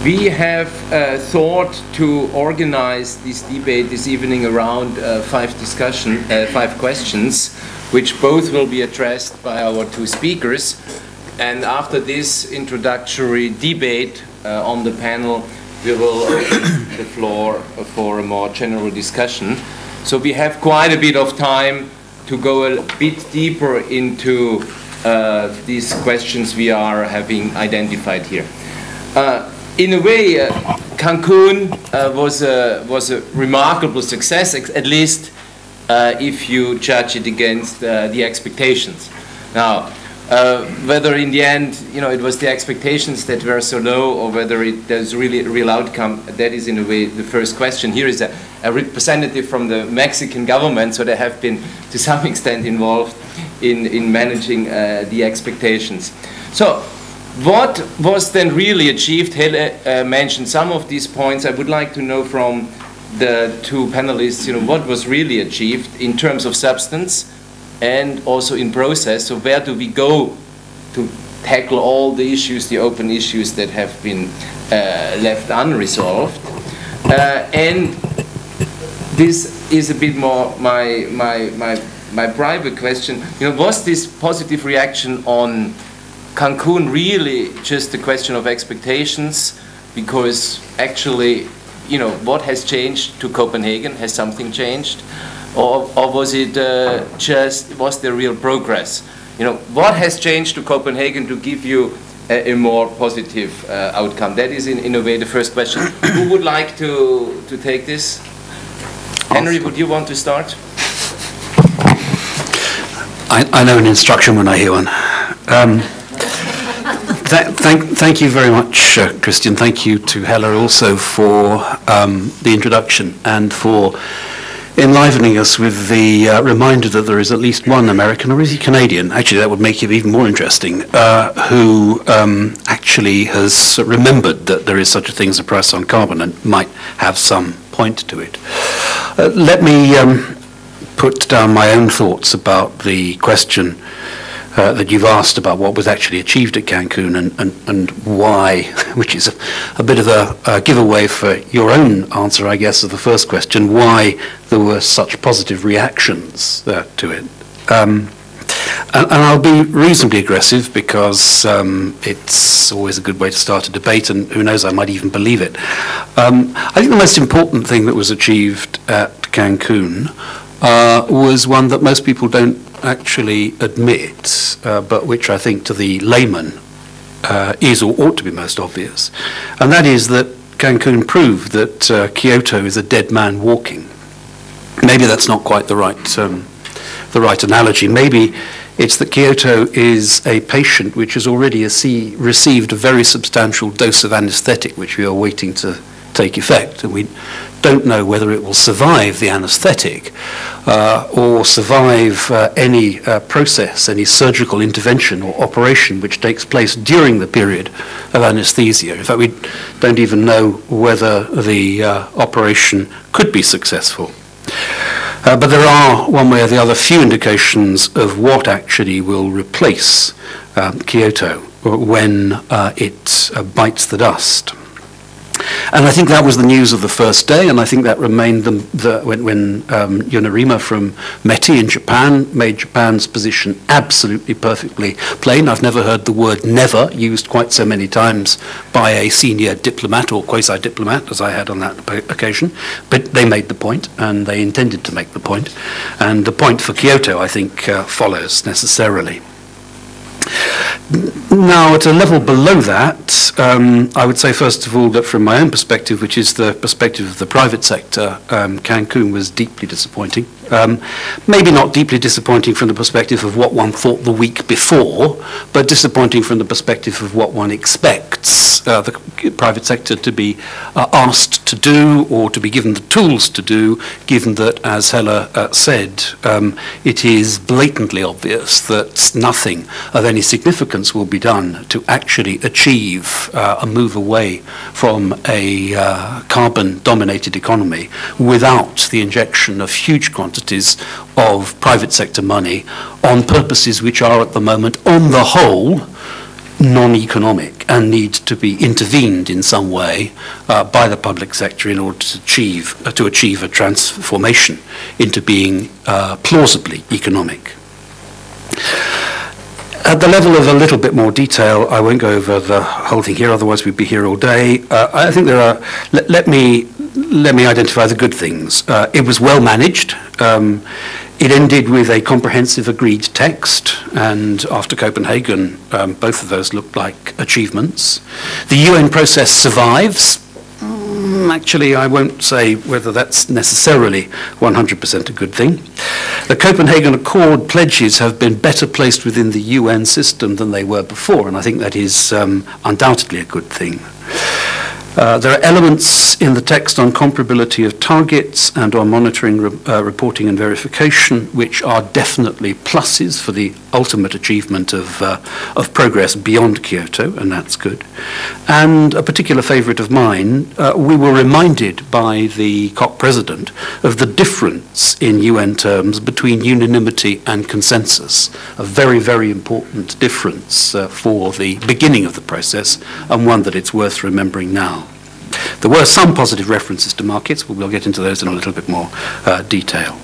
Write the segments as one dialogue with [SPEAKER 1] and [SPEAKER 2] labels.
[SPEAKER 1] We have thought to organize this debate this evening around five questions, which both will be addressed by our two speakers. And after this introductory debate on the panel, we will open the floor for a more general discussion. So we have quite a bit of time to go a bit deeper into these questions we are having identified here. In a way, Cancun was a remarkable success, at least if you judge it against the expectations. Now, whether in the end, it was the expectations that were so low, or whether there's really a real outcome, that is in a way the first question. Here is a representative from the Mexican government, so they have been to some extent involved in managing the expectations. So, what was then really achieved? Helle mentioned some of these points. I would like to know from the two panelists, what was really achieved in terms of substance and also in process. So where do we go to tackle all the issues, the open issues that have been left unresolved? And this is a bit more my private question. Was this positive reaction on Cancun really just a question of expectations? Because actually, what has changed to Copenhagen? Has something changed? Or was it was there real progress? What has changed to Copenhagen to give you a more positive outcome? That is in a way the first question. Who would like to take this? Henry, would you want to start?
[SPEAKER 2] I know an instruction when I hear one. Thank you very much, Christian. Thank you to Helle also for the introduction and for enlivening us with the reminder that there is at least one American, or is he Canadian? Actually, that would make it even more interesting, who actually has remembered that there is such a thing as a price on carbon and might have some point to it. Let me put down my own thoughts about the question that you've asked about what was actually achieved at Cancun and why, which is a bit of a giveaway for your own answer, I guess, of the first question, why there were such positive reactions to it. And I'll be reasonably aggressive because it's always a good way to start a debate, and who knows, I might even believe it. I think the most important thing that was achieved at Cancun was one that most people don't actually admit, but which I think to the layman is or ought to be most obvious, and that is that Cancun proved that Kyoto is a dead man walking. Maybe that's not quite the right analogy. Maybe it's that Kyoto is a patient which has already received a very substantial dose of anesthetic, which we are waiting to take effect, and we don't know whether it will survive the anesthetic or survive any process, any surgical intervention or operation which takes place during the period of anesthesia. In fact, we don't even know whether the operation could be successful. But there are, one way or the other, few indications of what actually will replace Kyoto when it bites the dust. And I think that was the news of the first day, and I think that remained when Yonarima from METI in Japan made Japan's position absolutely perfectly plain. I've never heard the word never used quite so many times by a senior diplomat or quasi-diplomat as I had on that occasion, but they made the point, and they intended to make the point, and the point for Kyoto, I think, follows necessarily. Now, at a level below that, I would say, first of all, that from my own perspective, which is the perspective of the private sector, Cancun was deeply disappointing. Maybe not deeply disappointing from the perspective of what one thought the week before, but disappointing from the perspective of what one expects the private sector to be asked to do or to be given the tools to do, given that, as Helle said, it is blatantly obvious that nothing of any significance will be done to actually achieve a move away from a carbon-dominated economy without the injection of huge quantities of private sector money on purposes which are at the moment, on the whole, non-economic and need to be intervened in some way by the public sector in order to achieve a transformation into being plausibly economic. At the level of a little bit more detail, I won't go over the whole thing here, otherwise we'd be here all day. I think there are, let me identify the good things. It was well managed. It ended with a comprehensive agreed text, and after Copenhagen, both of those looked like achievements. The UN process survives. Actually, I won't say whether that's necessarily 100% a good thing. The Copenhagen Accord pledges have been better placed within the UN system than they were before, and I think that is undoubtedly a good thing. There are elements in the text on comparability of targets and on monitoring, reporting and verification, which are definitely pluses for the ultimate achievement of progress beyond Kyoto, and that's good. And a particular favourite of mine, we were reminded by the COP president of the difference in UN terms between unanimity and consensus, a very, very important difference for the beginning of the process, and one that it's worth remembering now. There were some positive references to markets, but we'll get into those in a little bit more detail.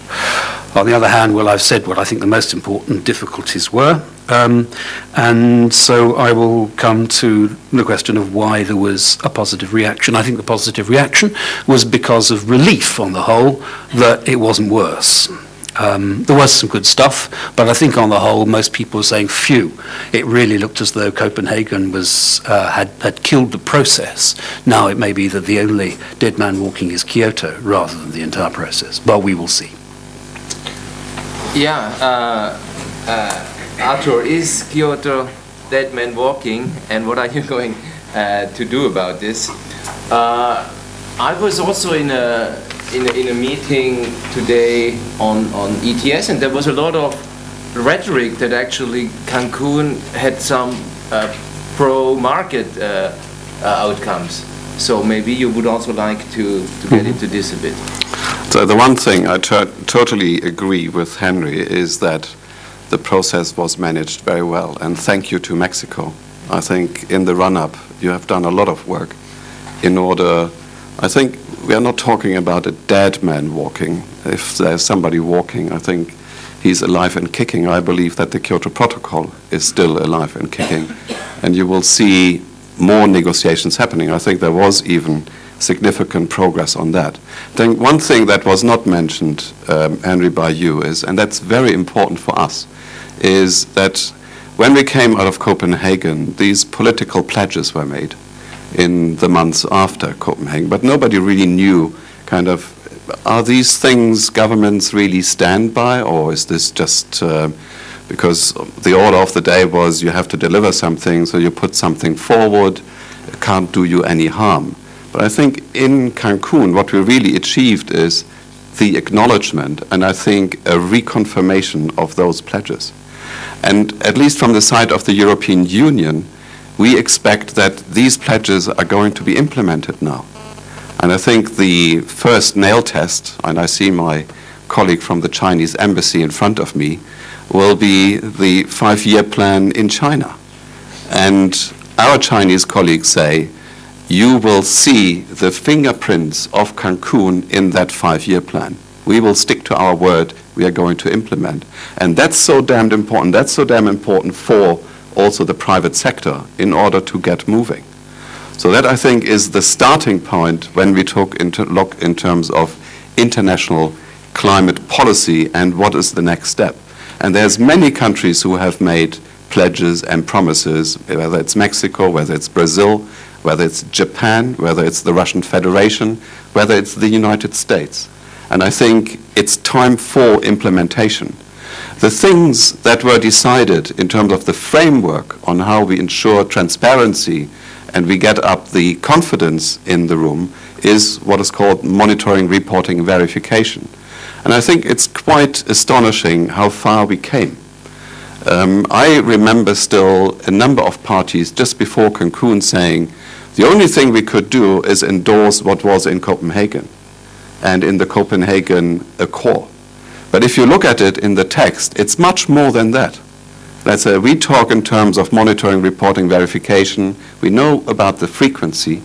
[SPEAKER 2] On the other hand, well, I've said what I think the most important difficulties were, and so I will come to the question of why there was a positive reaction. I think the positive reaction was because of relief on the whole that it wasn't worse. There was some good stuff, but I think on the whole, most people were saying, phew, it really looked as though Copenhagen was, had killed the process. Now it may be that the only dead man walking is Kyoto rather than the entire process, but we will see.
[SPEAKER 1] Yeah, Artur, is Kyoto dead man walking, and what are you going to do about this? I was also in a meeting today on ETS, and there was a lot of rhetoric that actually Cancun had some pro-market outcomes. So maybe you would also like to get into this a bit.
[SPEAKER 3] So the one thing I totally agree with Henry is that the process was managed very well, and thank you to Mexico. I think in the run-up you have done a lot of work in order, I think we are not talking about a dead man walking. If there's somebody walking, I think he's alive and kicking. I believe that the Kyoto Protocol is still alive and kicking, and you will see more negotiations happening. I think there was even significant progress on that. I think one thing that was not mentioned, Henry, by you is, and that's very important for us, is that when we came out of Copenhagen, these political pledges were made in the months after Copenhagen, but nobody really knew kind of, are these things governments really stand by, or is this just because the order of the day was you have to deliver something, so you put something forward, it can't do you any harm. But I think in Cancun what we really achieved is the acknowledgement and I think a reconfirmation of those pledges. And at least from the side of the European Union, we expect that these pledges are going to be implemented now. And I think the first nail test, and I see my colleague from the Chinese embassy in front of me, will be the 5-year plan in China. And our Chinese colleagues say, you will see the fingerprints of Cancun in that 5-year plan. We will stick to our word, we are going to implement. And that's so damned important. That's so damn important for also the private sector in order to get moving. So that, I think, is the starting point when we look in terms of international climate policy and what is the next step. And there's many countries who have made pledges and promises, whether it's Mexico, whether it's Brazil, whether it's Japan, whether it's the Russian Federation, whether it's the United States. And I think it's time for implementation. The things that were decided in terms of the framework on how we ensure transparency and we get up the confidence in the room is what is called monitoring, reporting, and verification. And I think it's quite astonishing how far we came. I remember still a number of parties just before Cancun saying, the only thing we could do is endorse what was in Copenhagen and in the Copenhagen Accord. But if you look at it in the text, it's much more than that. let's say we talk in terms of monitoring, reporting, verification. We know about the frequency,